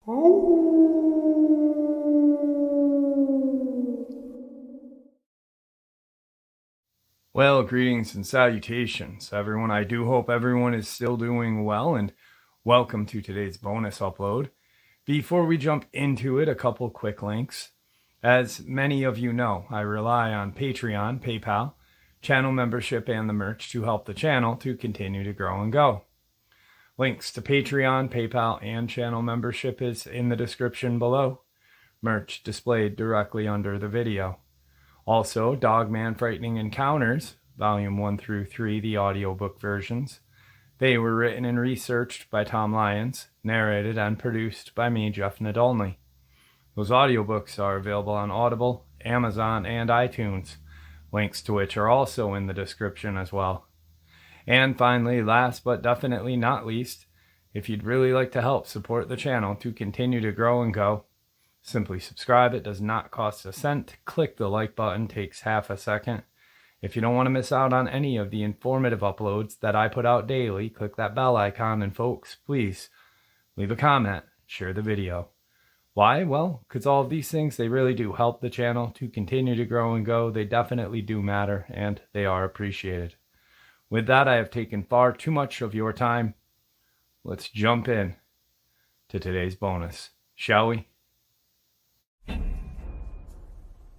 Well, greetings and salutations, everyone. I do hope everyone is still doing well, and welcome to today's bonus upload. Before we jump into it, a couple quick links. As many of you know, I rely on Patreon, PayPal, channel membership, and the merch to help the channel to continue to grow and go. Links to Patreon, PayPal, and channel membership is in the description below. Merch displayed directly under the video. Also, Dogman Frightening Encounters, Volume 1 through 3, the audiobook versions. They were written and researched by Tom Lyons, narrated and produced by me, Jeff Nadolny. Those audiobooks are available on Audible, Amazon, and iTunes, links to which are also in the description as well. And finally, last but definitely not least, if you'd really like to help support the channel to continue to grow and go, simply subscribe. It does not cost a cent. Click the like button, takes half a second. If you don't want to miss out on any of the informative uploads that I put out daily, click that bell icon, and folks, please leave a comment, share the video. Why? Well, because all of these things, they really do help the channel to continue to grow and go. They definitely do matter, and they are appreciated. With that, I have taken far too much of your time. Let's jump in to today's bonus, shall we?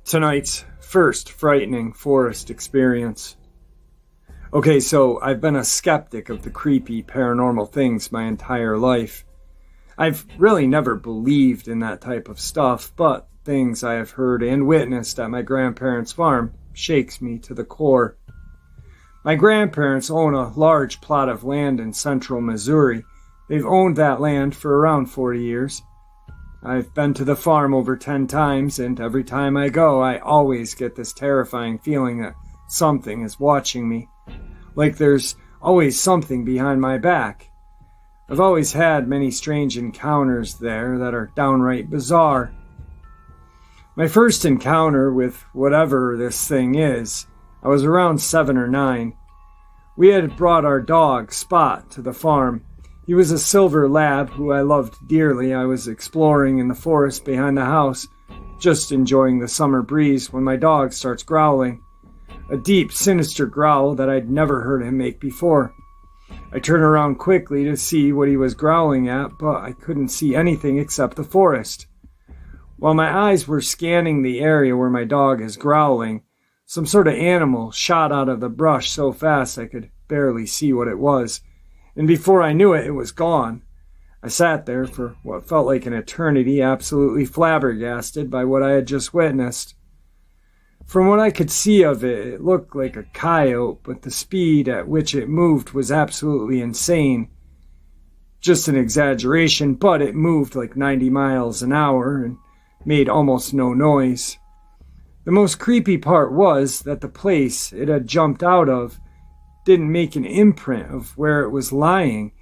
Tonight's first frightening forest experience. Okay, so I've been a skeptic of the creepy paranormal things my entire life. I've really never believed in that type of stuff, but things I have heard and witnessed at my grandparents' farm shakes me to the core. My grandparents own a large plot of land in central Missouri. They've owned that land for around 40 years. I've been to the farm over 10 times, and every time I go, I always get this terrifying feeling that something is watching me. Like there's always something behind my back. I've always had many strange encounters there that are downright bizarre. My first encounter with whatever this thing is, I was around 7 or 9. We had brought our dog, Spot, to the farm. He was a silver lab who I loved dearly. I was exploring in the forest behind the house, just enjoying the summer breeze when my dog starts growling. A deep, sinister growl that I'd never heard him make before. I turned around quickly to see what he was growling at, but I couldn't see anything except the forest. While my eyes were scanning the area where my dog is growling, some sort of animal shot out of the brush so fast I could barely see what it was. And before I knew it, it was gone. I sat there for what felt like an eternity, absolutely flabbergasted by what I had just witnessed. From what I could see of it, it looked like a coyote, but the speed at which it moved was absolutely insane. Just an exaggeration, but it moved like 90 miles an hour and made almost no noise. The most creepy part was that the place it had jumped out of didn't make an imprint of where it was lying,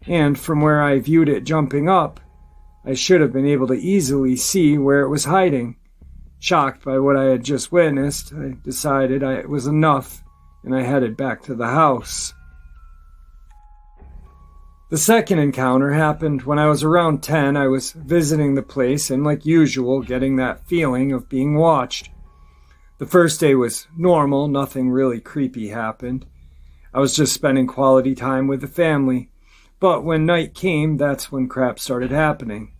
and from where I viewed it jumping up, I should have been able to easily see where it was hiding. Shocked by what I had just witnessed, I decided it was enough, and I headed back to the house. The second encounter happened when I was around 10. I was visiting the place and, like usual, getting that feeling of being watched. The first day was normal, nothing really creepy happened. I was just spending quality time with the family. But when night came, that's when crap started happening.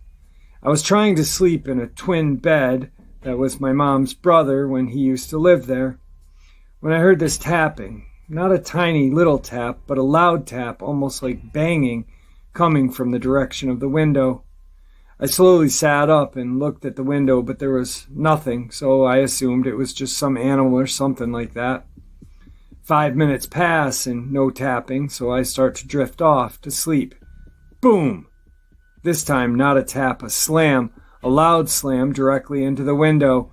I was trying to sleep in a twin bed that was my mom's brother when he used to live there, when I heard this tapping. Not a tiny little tap, but a loud tap, almost like banging, coming from the direction of the window. I slowly sat up and looked at the window, but there was nothing, so I assumed it was just some animal or something like that. 5 minutes pass and no tapping, so I start to drift off to sleep. Boom! This time not a tap, a slam, a loud slam directly into the window.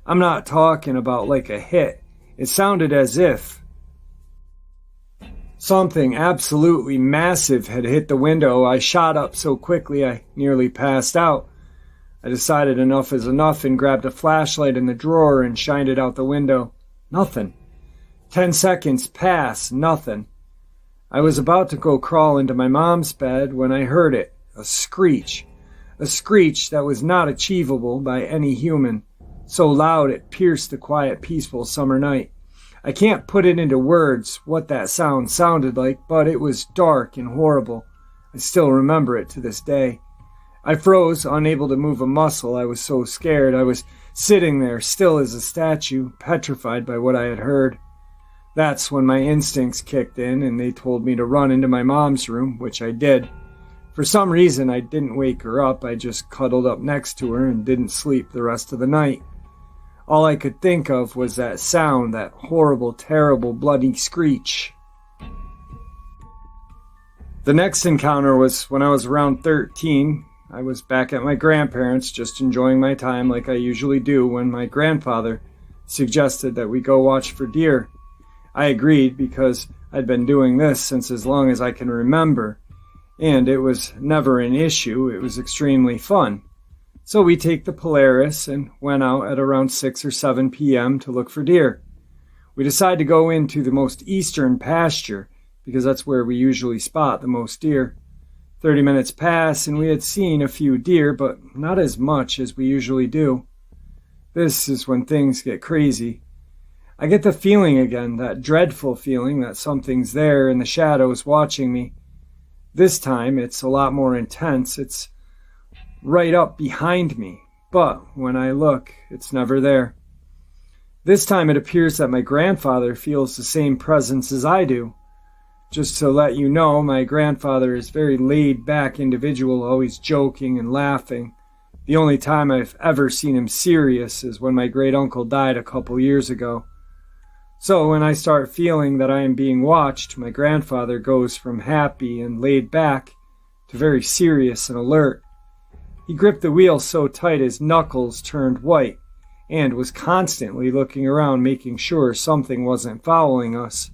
I'm not talking about like a hit. It sounded as if something absolutely massive had hit the window. I shot up so quickly I nearly passed out. I decided enough is enough and grabbed a flashlight in the drawer and shined it out the window. Nothing. 10 seconds pass, nothing. I was about to go crawl into my mom's bed when I heard it, a screech a screech that was not achievable by any human, so loud it pierced the quiet, peaceful summer night. I can't put it into words what that sound sounded like, but it was dark and horrible. I still remember it to this day. I froze, unable to move a muscle. I was so scared. I was sitting there, still as a statue, petrified by what I had heard. That's when my instincts kicked in, and they told me to run into my mom's room, which I did. For some reason, I didn't wake her up. I just cuddled up next to her and didn't sleep the rest of the night. All I could think of was that sound, that horrible, terrible, bloody screech. The next encounter was when I was around 13. I was back at my grandparents', just enjoying my time like I usually do, when my grandfather suggested that we go watch for deer. I agreed because I'd been doing this since as long as I can remember, and it was never an issue. It was extremely fun. So we take the Polaris and went out at around 6 or 7 p.m. to look for deer. We decided to go into the most eastern pasture because that's where we usually spot the most deer. 30 minutes passed and we had seen a few deer, but not as much as we usually do. This is when things get crazy. I get the feeling again, that dreadful feeling that something's there in the shadows watching me. This time it's a lot more intense. It's right up behind me, but when I look, it's never there. This time it appears that my grandfather feels the same presence as I do. Just to let you know, my grandfather is a very laid-back individual, always joking and laughing. The only time I've ever seen him serious is when my great-uncle died a couple years ago. So when I start feeling that I am being watched, my grandfather goes from happy and laid back to very serious and alert. He gripped the wheel so tight his knuckles turned white and was constantly looking around, making sure something wasn't following us.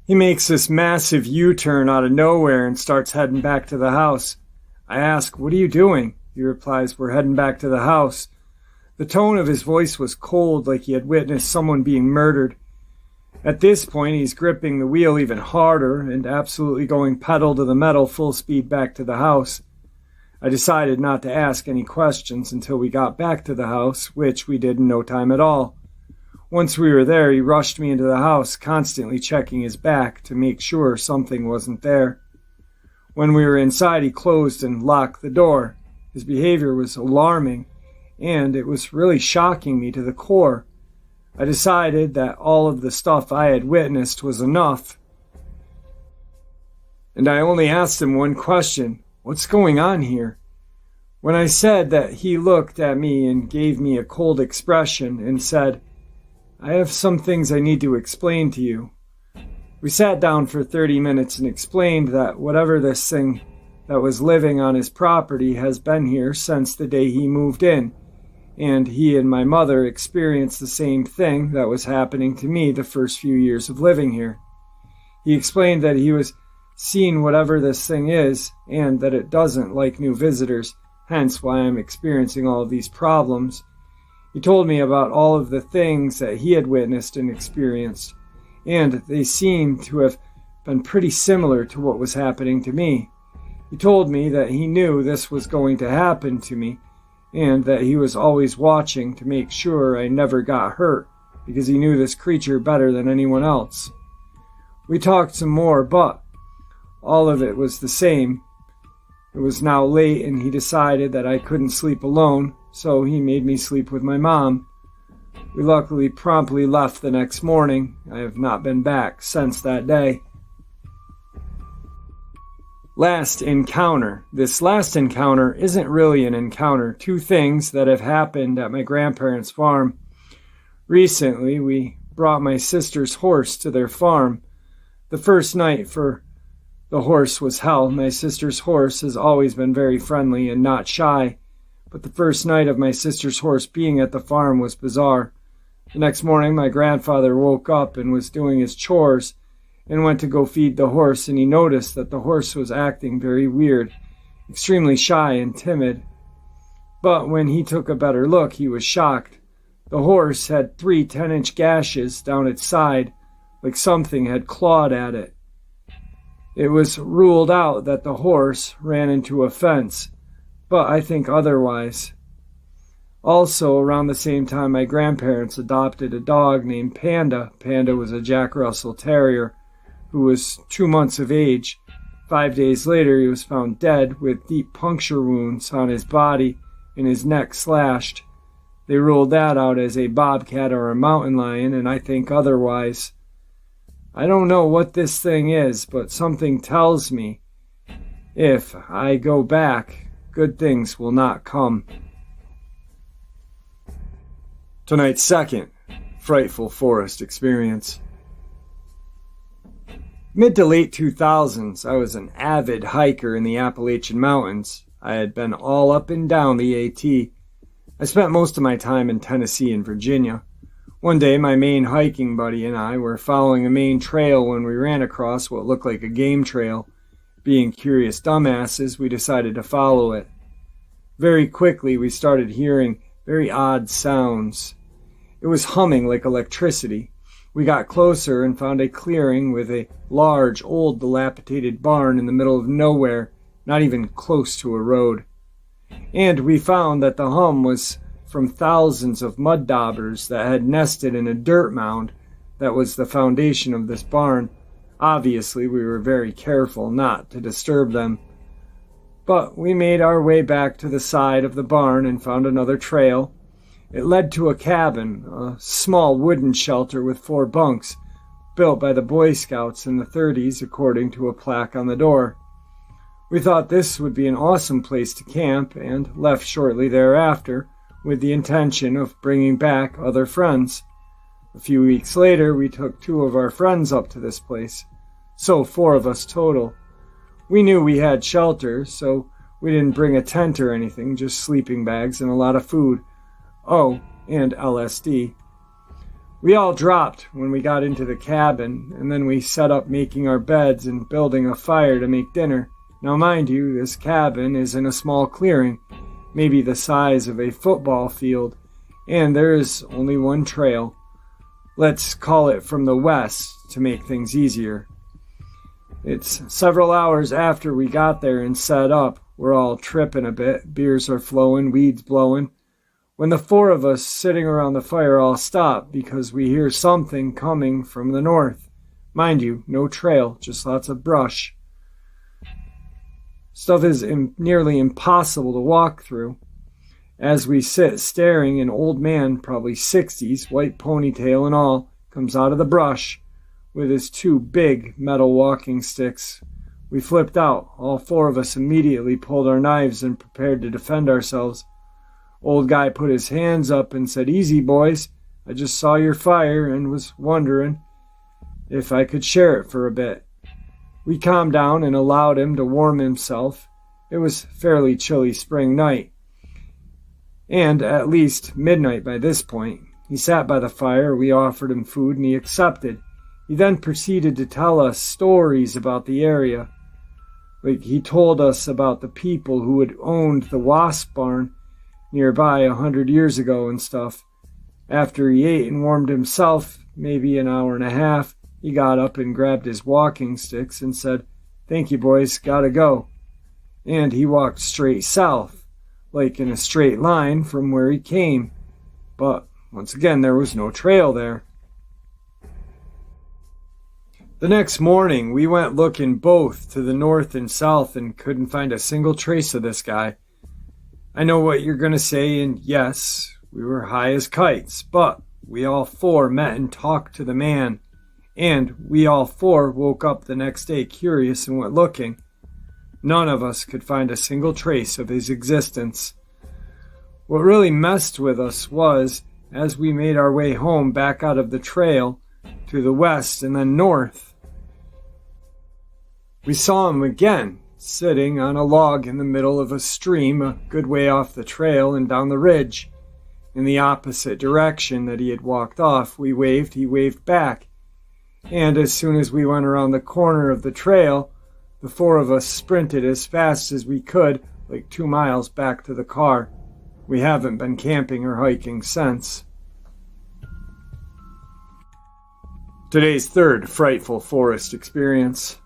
He makes this massive U-turn out of nowhere and starts heading back to the house. I ask, "What are you doing?" He replies, "We're heading back to the house." The tone of his voice was cold, like he had witnessed someone being murdered. At this point, he's gripping the wheel even harder and absolutely going pedal to the metal full speed back to the house. I decided not to ask any questions until we got back to the house, which we did in no time at all. Once we were there, he rushed me into the house, constantly checking his back to make sure something wasn't there. When we were inside, he closed and locked the door. His behavior was alarming, and it was really shocking me to the core. I decided that all of the stuff I had witnessed was enough. And I only asked him one question: "What's going on here?" When I said that, he looked at me and gave me a cold expression and said, "I have some things I need to explain to you." We sat down for 30 minutes and explained that whatever this thing that was living on his property has been here since the day he moved in, and he and my mother experienced the same thing that was happening to me the first few years of living here. He explained that he was seeing whatever this thing is, and that it doesn't like new visitors, hence why I'm experiencing all of these problems. He told me about all of the things that he had witnessed and experienced, and they seemed to have been pretty similar to what was happening to me. He told me that he knew this was going to happen to me, and that he was always watching to make sure I never got hurt, because he knew this creature better than anyone else. We talked some more, but all of it was the same. It was now late, and he decided that I couldn't sleep alone, so he made me sleep with my mom. We luckily promptly left the next morning. I have not been back since that day. Last encounter. This last encounter isn't really an encounter. Two things that have happened at my grandparents' farm. Recently, we brought my sister's horse to their farm. The first night for the horse was hell. My sister's horse has always been very friendly and not shy, but the first night of my sister's horse being at the farm was bizarre. The next morning, my grandfather woke up and was doing his chores and went to go feed the horse, and he noticed that the horse was acting very weird, extremely shy and timid. But when he took a better look, he was shocked. The horse had 3 10-inch gashes down its side, like something had clawed at it. It was ruled out that the horse ran into a fence, but I think otherwise. Also, around the same time, my grandparents adopted a dog named Panda. Panda was a Jack Russell Terrier who was 2 months of age. 5 days later, he was found dead with deep puncture wounds on his body and his neck slashed. They ruled that out as a bobcat or a mountain lion, and I think otherwise. I don't know what this thing is, but something tells me if I go back, good things will not come. Tonight's second frightful forest experience. Mid to late 2000s, I was an avid hiker in the Appalachian Mountains. I had been all up and down the AT. I spent most of my time in Tennessee and Virginia. One day, my main hiking buddy and I were following a main trail when we ran across what looked like a game trail. Being curious dumbasses, we decided to follow it. Very quickly, we started hearing very odd sounds. It was humming like electricity. We got closer and found a clearing with a large, old, dilapidated barn in the middle of nowhere, not even close to a road. And we found that the hum was from thousands of mud daubers that had nested in a dirt mound that was the foundation of this barn. Obviously, we were very careful not to disturb them. But we made our way back to the side of the barn and found another trail. It led to a cabin, a small wooden shelter with 4 bunks, built by the Boy Scouts in the 30s according to a plaque on the door. We thought this would be an awesome place to camp and left shortly thereafter with the intention of bringing back other friends. A few weeks later, we took 2 of our friends up to this place, so 4 of us total. We knew we had shelter, so we didn't bring a tent or anything, just sleeping bags and a lot of food. Oh, and LSD. We all dropped when we got into the cabin, and then we set up making our beds and building a fire to make dinner. Now mind you, this cabin is in a small clearing, maybe the size of a football field, and there is only one trail. Let's call it from the west to make things easier. It's several hours after we got there and set up. We're all tripping a bit, beers are flowing, weeds blowing, when the 4 of us sitting around the fire all stop because we hear something coming from the north. Mind you, no trail, just lots of brush. Stuff is nearly impossible to walk through. As we sit staring, an old man, probably 60s, white ponytail and all, comes out of the brush with his 2 big metal walking sticks. We flipped out. All 4 of us immediately pulled our knives and prepared to defend ourselves. Old guy put his hands up and said, "Easy, boys. I just saw your fire and was wondering if I could share it for a bit." We calmed down and allowed him to warm himself. It was a fairly chilly spring night, and at least midnight by this point. He sat by the fire, we offered him food, and he accepted. He then proceeded to tell us stories about the area. Like, he told us about the people who had owned the wasp barn nearby 100 years ago and stuff. After he ate and warmed himself, maybe an hour and a half, he got up and grabbed his walking sticks and said, "Thank you, boys, gotta go." And he walked straight south, like in a straight line from where he came. But once again, there was no trail there. The next morning, we went looking both to the north and south and couldn't find a single trace of this guy. I know what you're going to say, and yes, we were high as kites, but we all 4 met and talked to the man, and we all 4 woke up the next day curious and went looking. None of us could find a single trace of his existence. What really messed with us was, as we made our way home back out of the trail to the west and then north, we saw him again, sitting on a log in the middle of a stream a good way off the trail and down the ridge. In the opposite direction that he had walked off, we waved, he waved back. And as soon as we went around the corner of the trail, the 4 of us sprinted as fast as we could, like 2 miles back to the car. We haven't been camping or hiking since. Today's third frightful forest experience.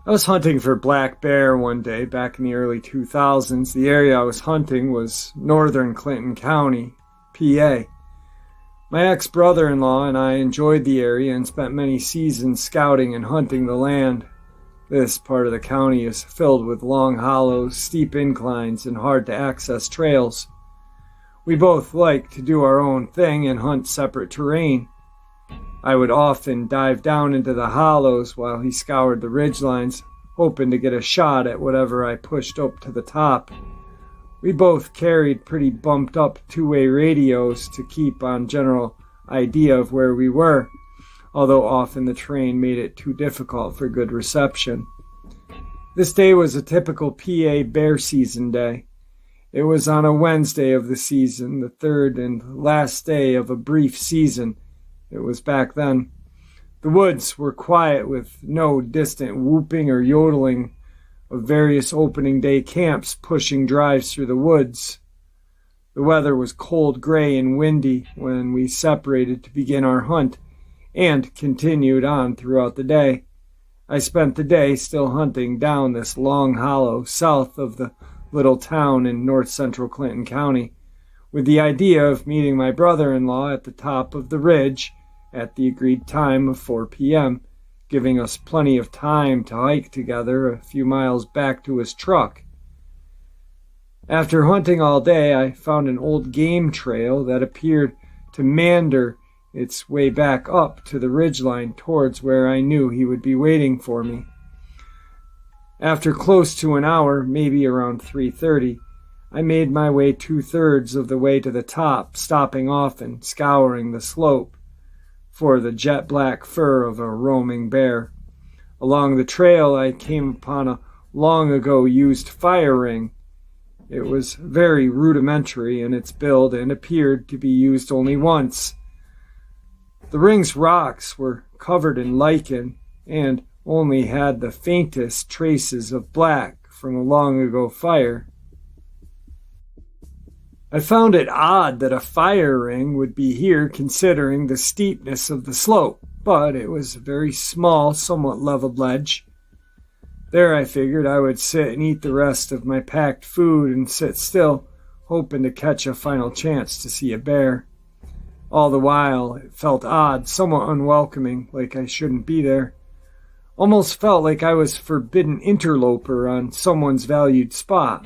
I was hunting for black bear one day back in the early 2000s. The area I was hunting was northern Clinton County, PA. My ex-brother-in-law and I enjoyed the area and spent many seasons scouting and hunting the land. This part of the county is filled with long hollows, steep inclines, and hard-to-access trails. We both like to do our own thing and hunt separate terrain. I would often dive down into the hollows while he scoured the ridgelines, hoping to get a shot at whatever I pushed up to the top. We both carried pretty bumped up two-way radios to keep on general idea of where we were, although often the terrain made it too difficult for good reception. This day was a typical PA bear season day. It was on a Wednesday of the season, the third and last day of a brief season. It was back then. The woods were quiet with no distant whooping or yodeling of various opening day camps pushing drives through the woods. The weather was cold, gray, and windy when we separated to begin our hunt and continued on throughout the day. I spent the day still hunting down this long hollow south of the little town in north-central Clinton County, with the idea of meeting my brother-in-law at the top of the ridge at the agreed time of 4 p.m., giving us plenty of time to hike together a few miles back to his truck. After hunting all day, I found an old game trail that appeared to meander its way back up to the ridgeline towards where I knew he would be waiting for me. After close to an hour, maybe around 3:30, I made my way 2/3 of the way to the top, stopping off and scouring the slope for the jet black fur of a roaming bear. Along the trail, I came upon a long ago used fire ring. It was very rudimentary in its build and appeared to be used only once. The ring's rocks were covered in lichen and only had the faintest traces of black from a long ago fire. I found it odd that a fire ring would be here considering the steepness of the slope, but it was a very small, somewhat leveled ledge. There I figured I would sit and eat the rest of my packed food and sit still, hoping to catch a final chance to see a bear. All the while, it felt odd, somewhat unwelcoming, like I shouldn't be there. Almost felt like I was forbidden interloper on someone's valued spot.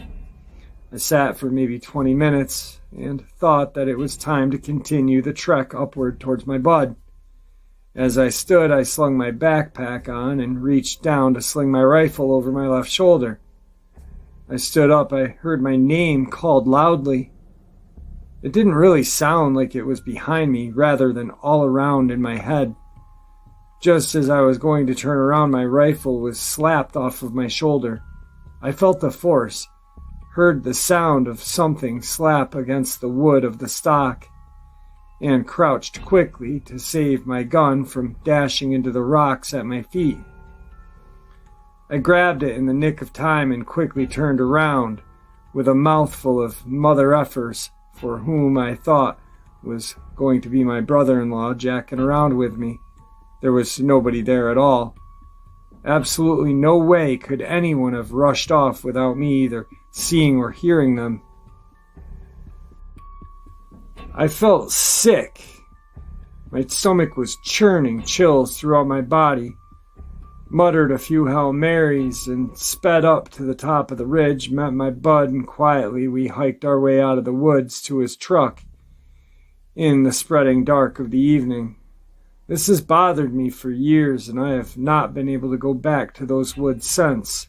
I sat for maybe 20 minutes and thought that it was time to continue the trek upward towards my bud. As I stood, I slung my backpack on and reached down to sling my rifle over my left shoulder. I stood up. I heard my name called loudly. It didn't really sound like it was behind me, rather than all around in my head. Just as I was going to turn around, my rifle was slapped off of my shoulder. I felt the force, heard the sound of something slap against the wood of the stock, and crouched quickly to save my gun from dashing into the rocks at my feet. I grabbed it in the nick of time and quickly turned around with a mouthful of mother effers for whom I thought was going to be my brother-in-law jacking around with me. There was nobody there at all. Absolutely no way could anyone have rushed off without me either seeing or hearing them. I felt sick. My stomach was churning, chills throughout my body. Muttered a few Hail Marys and sped up to the top of the ridge, met my bud, and quietly we hiked our way out of the woods to his truck in the spreading dark of the evening. This has bothered me for years, and I have not been able to go back to those woods since.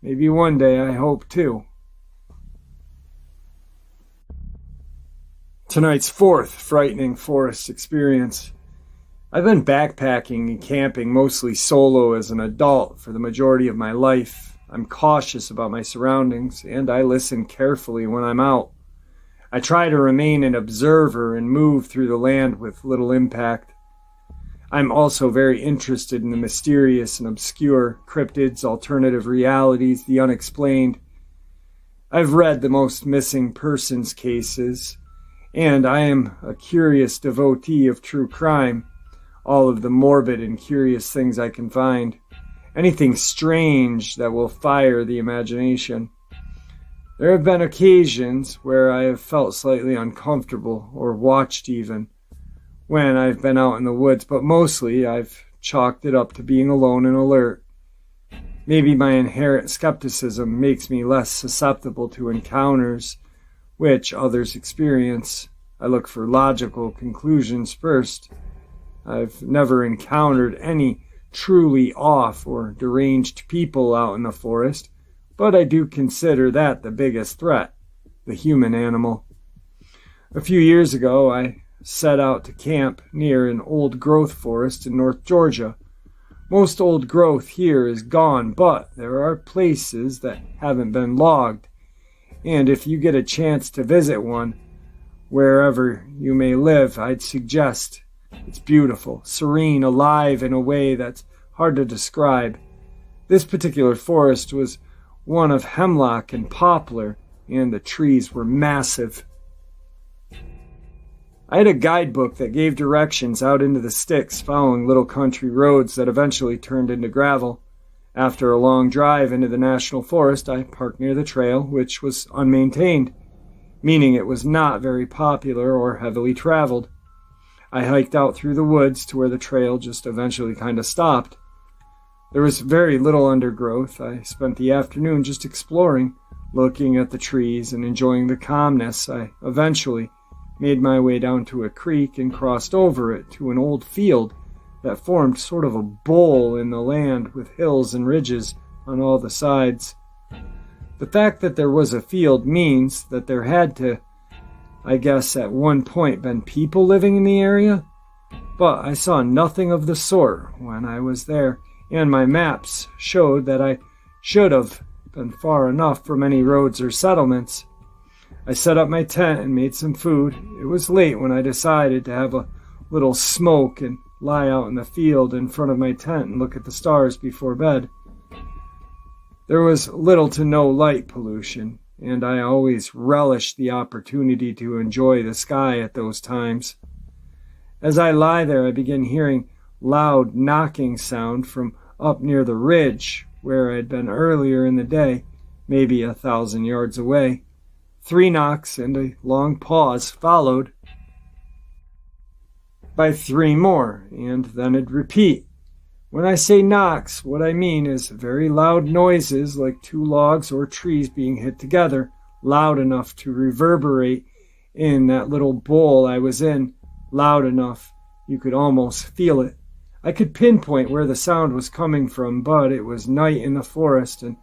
Maybe one day, I hope too. Tonight's fourth frightening forest experience. I've been backpacking and camping mostly solo as an adult for the majority of my life. I'm cautious about my surroundings, and I listen carefully when I'm out. I try to remain an observer and move through the land with little impact. I'm also very interested in the mysterious and obscure, cryptids, alternative realities, the unexplained. I've read the most missing persons cases, and I am a curious devotee of true crime, all of the morbid and curious things I can find. anything strange that will fire the imagination. There have been occasions where I have felt slightly uncomfortable, or watched even, when I've been out in the woods, but mostly I've chalked it up to being alone and alert. Maybe my inherent skepticism makes me less susceptible to encounters which others experience. I look for logical conclusions first. I've never encountered any truly off or deranged people out in the forest, but I do consider that the biggest threat, the human animal. A few years ago, I set out to camp near an old-growth forest in North Georgia. Most old growth here is gone, but there are places that haven't been logged, and if you get a chance to visit one, wherever you may live, I'd suggest it's beautiful, serene, alive in a way that's hard to describe. This particular forest was one of hemlock and poplar, and the trees were massive. I had a guidebook that gave directions out into the sticks, following little country roads that eventually turned into gravel. After a long drive into the national forest, I parked near the trail, which was unmaintained, meaning it was not very popular or heavily traveled. I hiked out through the woods to where the trail just eventually kind of stopped. There was very little undergrowth. I spent the afternoon just exploring, looking at the trees and enjoying the calmness. I eventually made my way down to a creek and crossed over it to an old field that formed sort of a bowl in the land with hills and ridges on all the sides. The fact that there was a field means that there had to, I guess, at one point been people living in the area, but I saw nothing of the sort when I was there, and my maps showed that I should have been far enough from any roads or settlements. I set up my tent and made some food. It was late when I decided to have a little smoke and lie out in the field in front of my tent and look at the stars before bed. There was little to no light pollution, and I always relished the opportunity to enjoy the sky at those times. As I lie there, I begin hearing loud knocking sound from up near the ridge where I had been earlier in the day, maybe 1,000 yards away. 3 knocks and a long pause followed by 3 more, and then it'd repeat. When I say knocks, what I mean is very loud noises like 2 logs or trees being hit together, loud enough to reverberate in that little bowl I was in, loud enough you could almost feel it. I could pinpoint where the sound was coming from, but it was night in the forest, and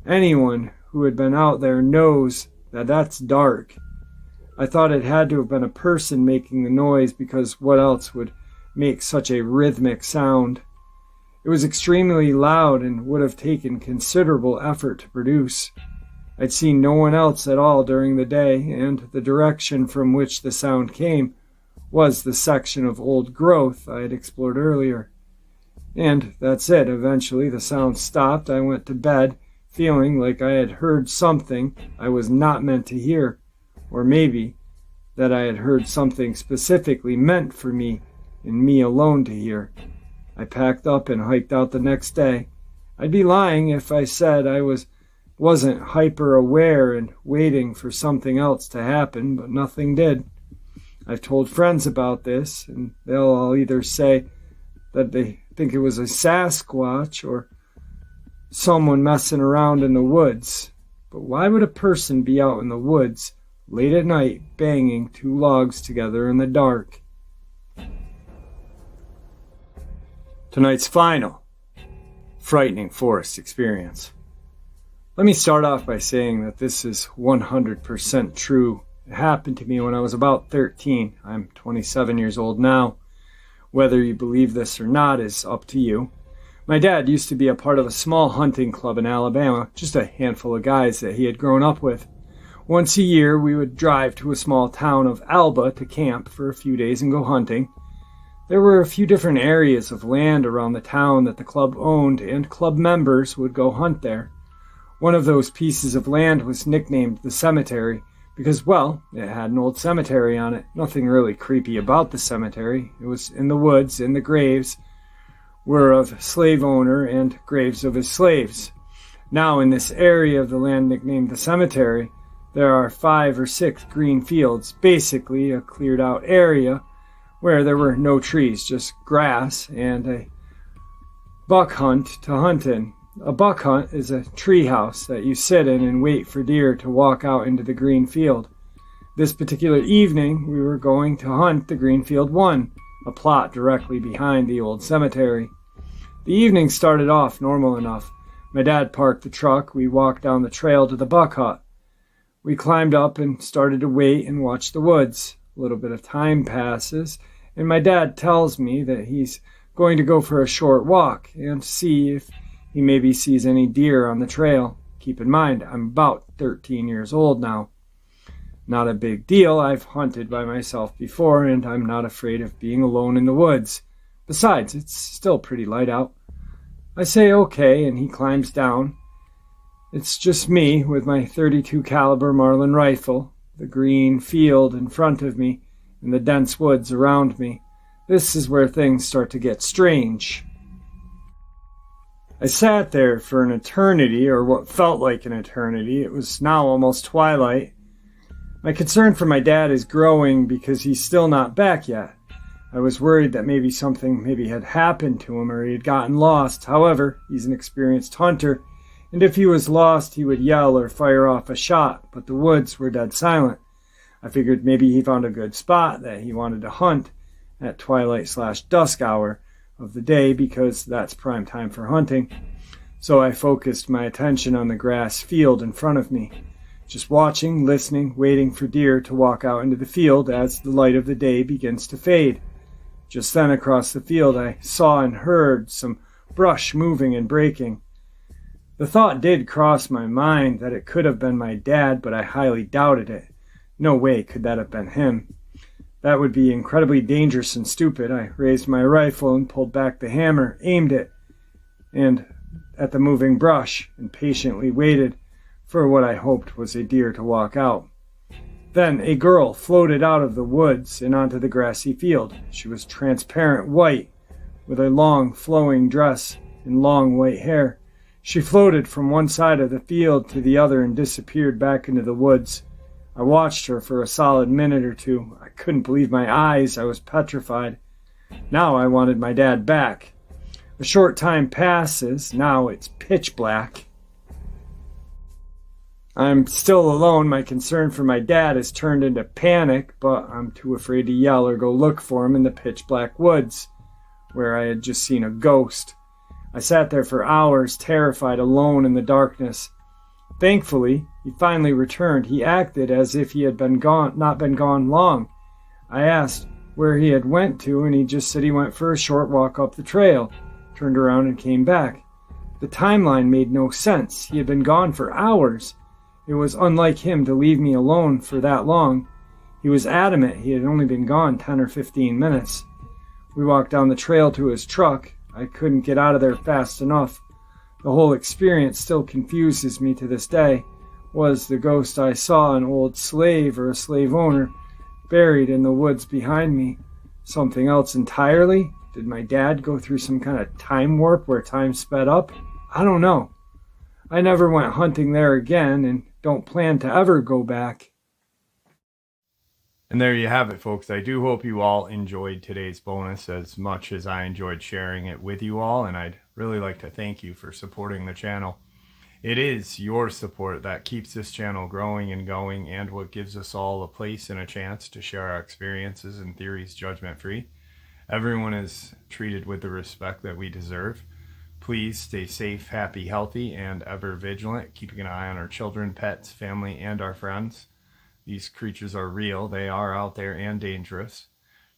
anyone who had been out there knows that that's dark. I thought it had to have been a person making the noise, because what else would make such a rhythmic sound? It was extremely loud and would have taken considerable effort to produce. I'd seen no one else at all during the day, and the direction from which the sound came was the section of old growth I had explored earlier. And that's it. Eventually the sound stopped. I went to bed, feeling like I had heard something I was not meant to hear, or maybe that I had heard something specifically meant for me and me alone to hear. I packed up and hiked out the next day. I'd be lying if I said I wasn't hyper-aware and waiting for something else to happen, but nothing did. I've told friends about this, and they'll all either say that they think it was a Sasquatch or someone messing around in the woods. But why would a person be out in the woods late at night banging 2 logs together in the dark? Tonight's final frightening forest experience. Let me start off by saying that this is 100% true. It happened to me when I was about 13. I'm 27 years old now. Whether you believe this or not is up to you. My dad used to be a part of a small hunting club in Alabama, just a handful of guys that he had grown up with. Once a year, we would drive to a small town of Alba to camp for a few days and go hunting. There were a few different areas of land around the town that the club owned, and club members would go hunt there. One of those pieces of land was nicknamed the cemetery because, well, it had an old cemetery on it. Nothing really creepy about the cemetery. It was in the woods, in the graves, were of slave owner and graves of his slaves. Now, in this area of the land nicknamed the cemetery, there are 5 or 6 green fields, basically a cleared out area where there were no trees, just grass and a buck hunt to hunt in. A buck hunt is a tree house that you sit in and wait for deer to walk out into the green field. This particular evening, we were going to hunt the Greenfield 1, a plot directly behind the old cemetery. The evening started off normal enough. My dad parked the truck. We walked down the trail to the buck hut. We climbed up and started to wait and watch the woods. A little bit of time passes, and my dad tells me that he's going to go for a short walk and see if he maybe sees any deer on the trail. Keep in mind, I'm about 13 years old now. Not a big deal. I've hunted by myself before, and I'm not afraid of being alone in the woods. Besides, it's still pretty light out. I say okay, and he climbs down. It's just me with my .32 caliber Marlin rifle, the green field in front of me, and the dense woods around me. This is where things start to get strange. I sat there for an eternity, or what felt like an eternity. It was now almost twilight. My concern for my dad is growing because he's still not back yet. I was worried that maybe something had happened to him or he had gotten lost. However, he's an experienced hunter, and if he was lost, he would yell or fire off a shot, but the woods were dead silent. I figured maybe he found a good spot that he wanted to hunt at twilight/dusk hour of the day because that's prime time for hunting. So I focused my attention on the grass field in front of me, just watching, listening, waiting for deer to walk out into the field as the light of the day begins to fade. Just then across the field I saw and heard some brush moving and breaking. The thought did cross my mind that it could have been my dad, but I highly doubted it. No way could that have been him. That would be incredibly dangerous and stupid. I raised my rifle and pulled back the hammer, aimed it, and at the moving brush, and patiently waited for what I hoped was a deer to walk out. Then a girl floated out of the woods and onto the grassy field. She was transparent white, with a long flowing dress and long white hair. She floated from one side of the field to the other and disappeared back into the woods. I watched her for a solid minute or two. I couldn't believe my eyes. I was petrified. Now I wanted my dad back. A short time passes. Now it's pitch black. I'm still alone. My concern for my dad has turned into panic, but I'm too afraid to yell or go look for him in the pitch black woods, where I had just seen a ghost. I sat there for hours, terrified, alone in the darkness. Thankfully, he finally returned. He acted as if he had not been gone long. I asked where he had went to, and he just said he went for a short walk up the trail, turned around and came back. The timeline made no sense. He had been gone for hours. It was unlike him to leave me alone for that long. He was adamant he had only been gone 10 or 15 minutes. We walked down the trail to his truck. I couldn't get out of there fast enough. The whole experience still confuses me to this day. Was the ghost I saw an old slave or a slave owner buried in the woods behind me something else entirely? Did my dad go through some kind of time warp where time sped up? I don't know. I never went hunting there again and don't plan to ever go back. And there you have it, folks. I do hope you all enjoyed today's bonus as much as I enjoyed sharing it with you all, and I'd really like to thank you for supporting the channel. It is your support that keeps this channel growing and going, and what gives us all a place and a chance to share our experiences and theories judgment-free. Everyone is treated with the respect that we deserve. Please stay safe, happy, healthy, and ever vigilant, keeping an eye on our children, pets, family, and our friends. These creatures are real. They are out there and dangerous.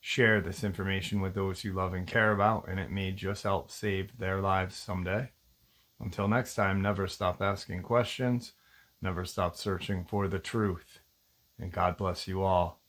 Share this information with those you love and care about, and it may just help save their lives someday. Until next time, never stop asking questions. Never stop searching for the truth. And God bless you all.